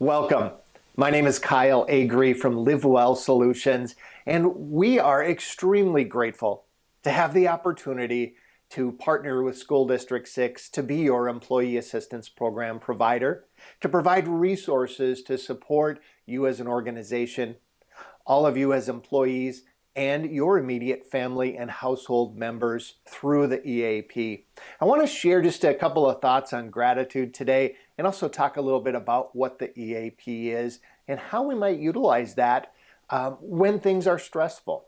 Welcome. My name is Kyle Agri from Live Well Solutions, and we are extremely grateful to have the opportunity to partner with School District 6 to be your employee assistance program provider, to provide resources to support you as an organization, all of you as employees, and your immediate family and household members through the EAP. I want to share just a couple of thoughts on gratitude today and also talk a little bit about what the EAP is and how we might utilize that when things are stressful.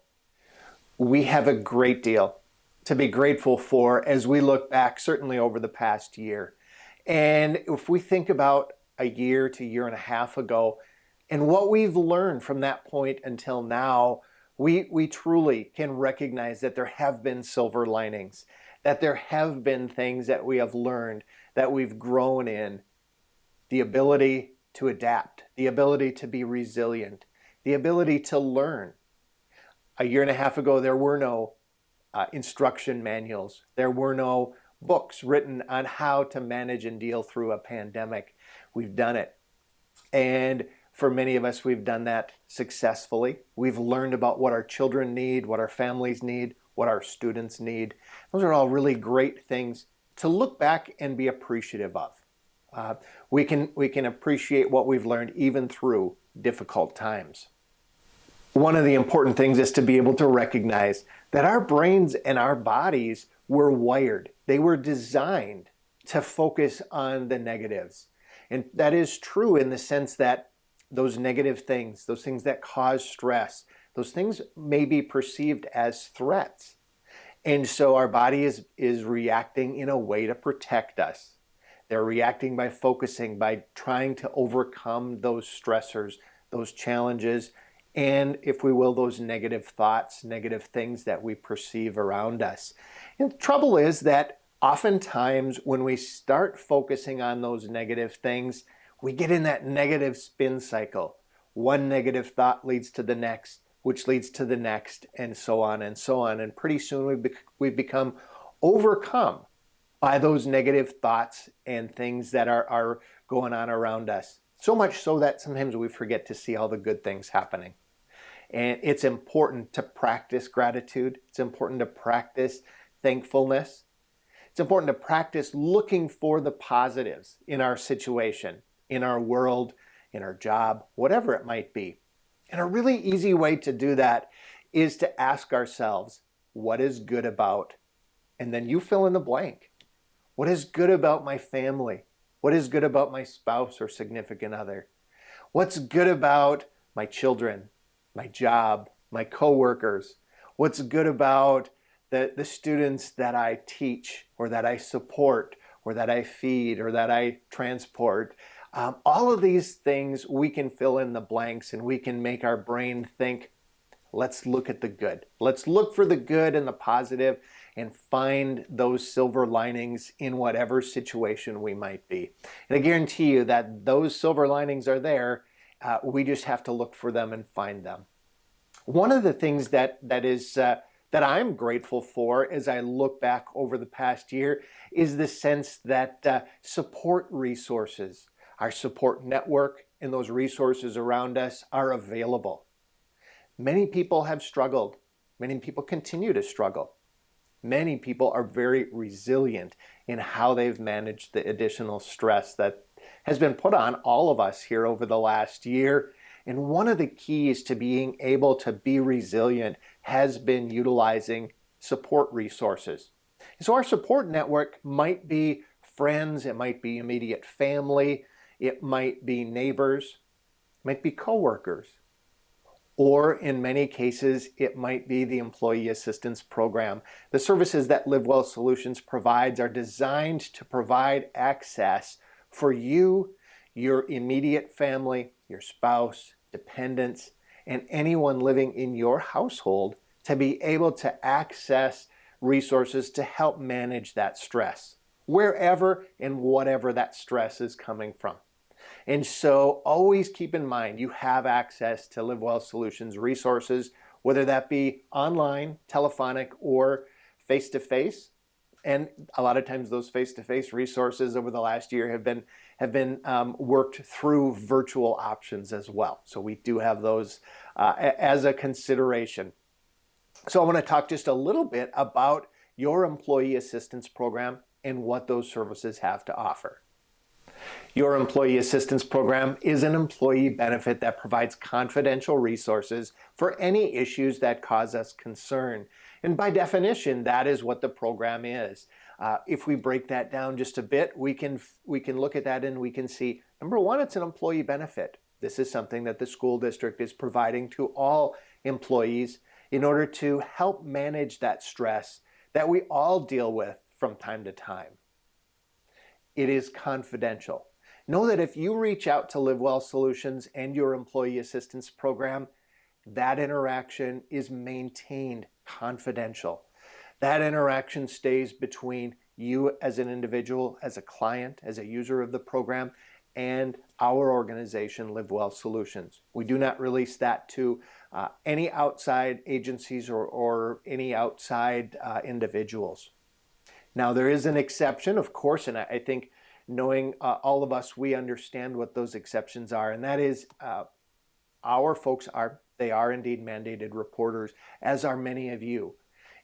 We have a great deal to be grateful for as we look back, certainly over the past year. And if we think about a year to year and a half ago and what we've learned from that point until now, we truly can recognize that there have been silver linings, that there have been things that we have learned, that we've grown in. The ability to adapt, the ability to be resilient, the ability to learn. A year and a half ago, there were no instruction manuals. There were no books written on how to manage and deal through a pandemic. We've done it. And for many of us, we've done that successfully. We've learned about what our children need, what our families need, what our students need. Those are all really great things to look back and be appreciative of. We can appreciate what we've learned even through difficult times. One of the important things is to be able to recognize that our brains and our bodies were wired. They were designed to focus on the negatives. And that is true in the sense that those negative things, those things that cause stress, those things may be perceived as threats. And so our body is reacting in a way to protect us. They're reacting by focusing, by trying to overcome those stressors, those challenges, and if we will, those negative thoughts, negative things that we perceive around us. And the trouble is that oftentimes when we start focusing on those negative things, we get in that negative spin cycle. One negative thought leads to the next, which leads to the next, and so on and so on. And pretty soon we've become overcome by those negative thoughts and things that are going on around us. So much so that sometimes we forget to see all the good things happening. And it's important to practice gratitude. It's important to practice thankfulness. It's important to practice looking for the positives in our situation, in our world, in our job, whatever it might be. And a really easy way to do that is to ask ourselves, what is good about? And then you fill in the blank. What is good about my family? What is good about my spouse or significant other? What's good about my children, my job, my coworkers? What's good about the students that I teach or that I support or that I feed or that I transport? All of these things we can fill in the blanks and we can make our brain think, let's look at the good. Let's look for the good and the positive and find those silver linings in whatever situation we might be. And I guarantee you that those silver linings are there. We just have to look for them and find them. One of the things that I'm grateful for as I look back over the past year is the sense that support resources, our support network, and those resources around us are available. Many people have struggled. Many people continue to struggle. Many people are very resilient in how they've managed the additional stress that has been put on all of us here over the last year. And one of the keys to being able to be resilient has been utilizing support resources. So our support network might be friends, it might be immediate family, it might be neighbors, it might be coworkers. Or in many cases, it might be the Employee Assistance Program. The services that Live Well Solutions provides are designed to provide access for you, your immediate family, your spouse, dependents, and anyone living in your household to be able to access resources to help manage that stress, wherever and whatever that stress is coming from. And so always keep in mind you have access to Live Well Solutions resources, whether that be online, telephonic, or face-to-face. And a lot of times those face-to-face resources over the last year have been worked through virtual options as well. So we do have those as a consideration. So I want to talk just a little bit about your employee assistance program and what those services have to offer. Your employee assistance program is an employee benefit that provides confidential resources for any issues that cause us concern. And by definition, that is what the program is. If we break that down just a bit, we can look at that and we can see, number one, it's an employee benefit. This is something that the school district is providing to all employees in order to help manage that stress that we all deal with from time to time. It is confidential. Know that if you reach out to LiveWell Solutions and your employee assistance program, that interaction is maintained confidential. That interaction stays between you as an individual, as a client, as a user of the program, and our organization, LiveWell Solutions. We do not release that to any outside agencies or any outside individuals. Now, there is an exception, of course, and I think knowing all of us, we understand what those exceptions are, and that is our folks they are indeed mandated reporters, as are many of you.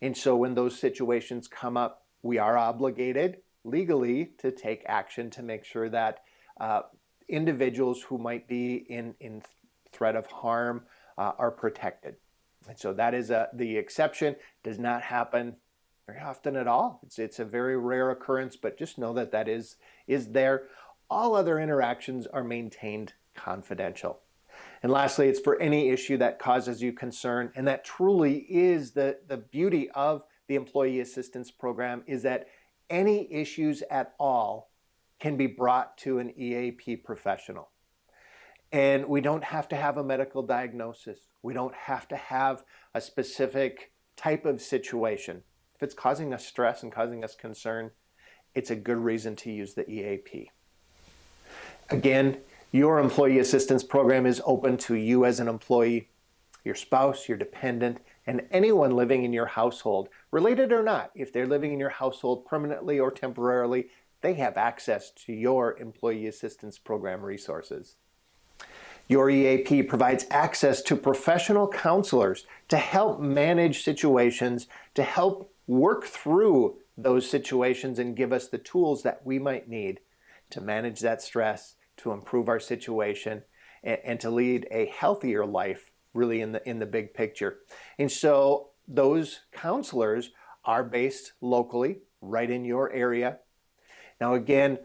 And so when those situations come up, we are obligated legally to take action to make sure that individuals who might be in threat of harm are protected. And so that is the exception. Does not happen very often at all. It's a very rare occurrence, but just know that that is there. All other interactions are maintained confidential. And lastly, it's for any issue that causes you concern, and that truly is the beauty of the Employee Assistance Program, is that any issues at all can be brought to an EAP professional. And we don't have to have a medical diagnosis. We don't have to have a specific type of situation. If it's causing us stress and causing us concern, it's a good reason to use the EAP. Again, your employee assistance program is open to you as an employee, your spouse, your dependent, and anyone living in your household, related or not. If they're living in your household permanently or temporarily, they have access to your employee assistance program resources. Your EAP provides access to professional counselors to help manage situations, to help work through those situations and give us the tools that we might need to manage that stress, to improve our situation, and to lead a healthier life, really in the big picture. And so those counselors are based locally, right in your area. Now again,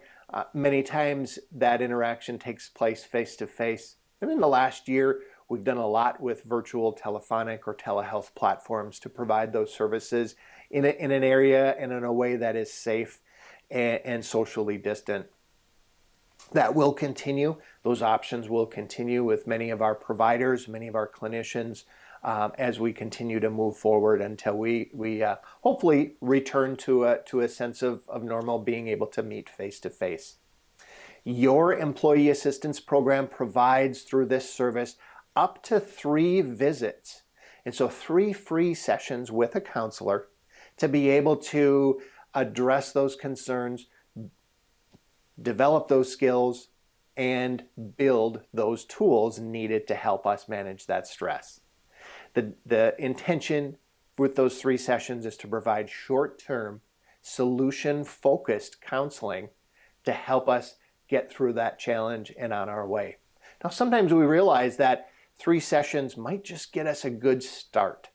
many times that interaction takes place face-to-face. And in the last year, we've done a lot with virtual telephonic or telehealth platforms to provide those services in an area and in a way that is safe and socially distant. That will continue. Those options will continue with many of our providers, many of our clinicians, as we continue to move forward until we hopefully return to a sense of normal, being able to meet face-to-face. Your employee assistance program provides through this service up to 3 visits. And so 3 free sessions with a counselor to be able to address those concerns, develop those skills, and build those tools needed to help us manage that stress. The intention with those 3 sessions is to provide short-term, solution-focused counseling to help us get through that challenge and on our way. Now, sometimes we realize that 3 sessions might just get us a good start.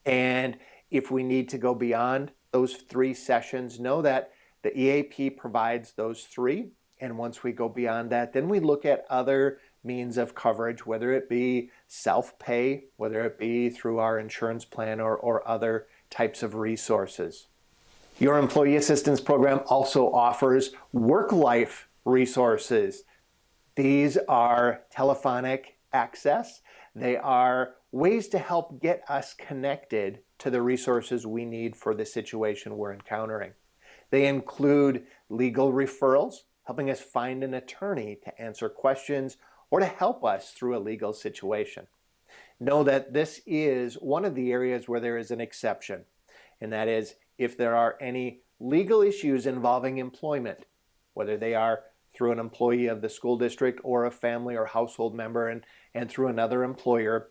And if we need to go beyond those 3 sessions, know that the EAP provides those 3. And once we go beyond that, then we look at other means of coverage, whether it be self-pay, whether it be through our insurance plan or other types of resources. Your employee assistance program also offers work-life resources. These are telephonic access. They are ways to help get us connected to the resources we need for the situation we're encountering. They include legal referrals, helping us find an attorney to answer questions or to help us through a legal situation. Know that this is one of the areas where there is an exception, and that is if there are any legal issues involving employment, whether they are through an employee of the school district or a family or household member and through another employer,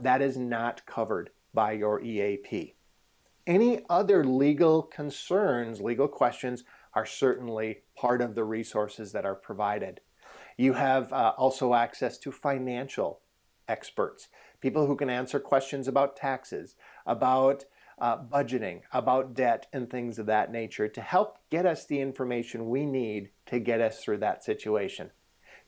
that is not covered by your EAP. Any other legal concerns, legal questions, are certainly part of the resources that are provided. You have also access to financial experts, people who can answer questions about taxes, about budgeting, about debt, and things of that nature to help get us the information we need to get us through that situation.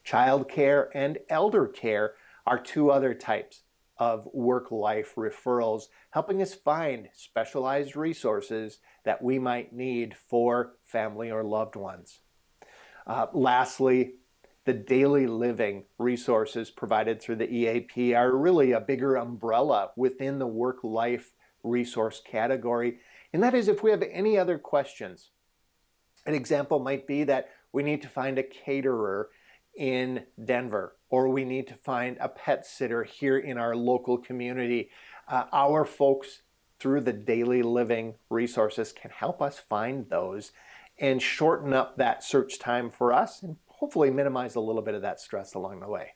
Child care and elder care are two other types of work-life referrals, helping us find specialized resources that we might need for family or loved ones. Lastly, the daily living resources provided through the EAP are really a bigger umbrella within the work-life resource category. And that is if we have any other questions. An example might be that we need to find a caterer in Denver, or we need to find a pet sitter here in our local community. Our folks through the daily living resources can help us find those and shorten up that search time for us and hopefully minimize a little bit of that stress along the way.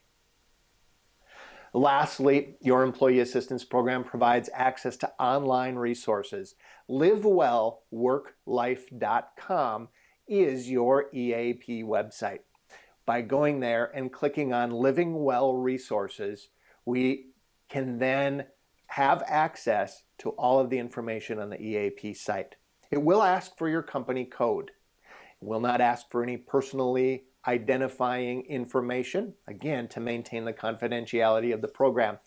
Lastly, your Employee Assistance Program provides access to online resources. LiveWellWorkLife.com is your EAP website. By going there and clicking on Living Well Resources, we can then have access to all of the information on the EAP site. It will ask for your company code. It will not ask for any personally identifying information, again, to maintain the confidentiality of the program.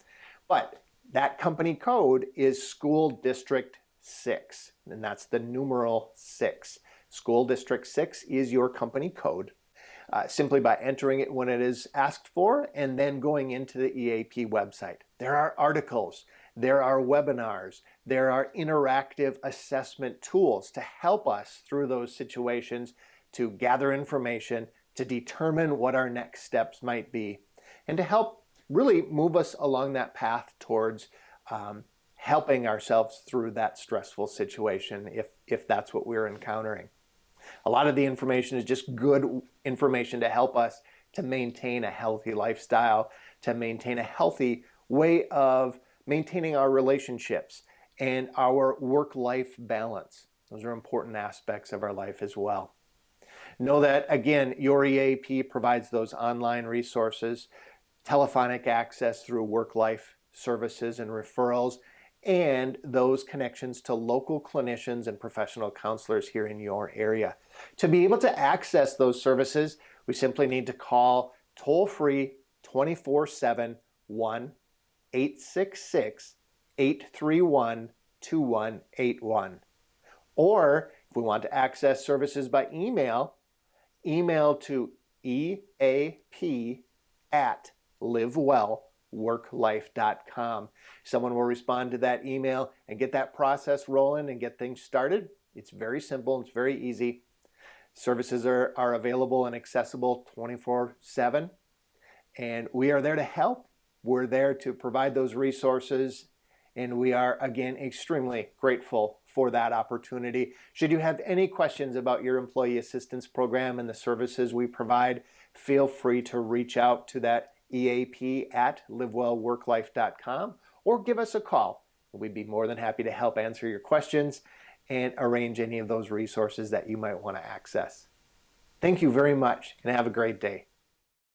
But that company code is School District 6, and that's the numeral 6. School District 6 is your company code. Simply by entering it when it is asked for and then going into the EAP website. There are articles, there are webinars, there are interactive assessment tools to help us through those situations to gather information, to determine what our next steps might be, and to help really move us along that path towards helping ourselves through that stressful situation if that's what we're encountering. A lot of the information is just good information to help us to maintain a healthy lifestyle, to maintain a healthy way of maintaining our relationships and our work-life balance. Those are important aspects of our life as well. Know that, again, your EAP provides those online resources, telephonic access through work-life services and referrals, and those connections to local clinicians and professional counselors here in your area. To be able to access those services, we simply need to call toll-free 24/7 1-866-831-2181. Or if we want to access services by email, email to eap@livewellworklife.com. Someone will respond to that email and get that process rolling and get things started. It's very simple. It's very easy. Services are available and accessible 24/7. And we are there to help. We're there to provide those resources. And we are, again, extremely grateful for that opportunity. Should you have any questions about your Employee Assistance Program and the services we provide, feel free to reach out to that EAP@livewellworklife.com or give us a call. We'd be more than happy to help answer your questions and arrange any of those resources that you might want to access. Thank you very much and have a great day.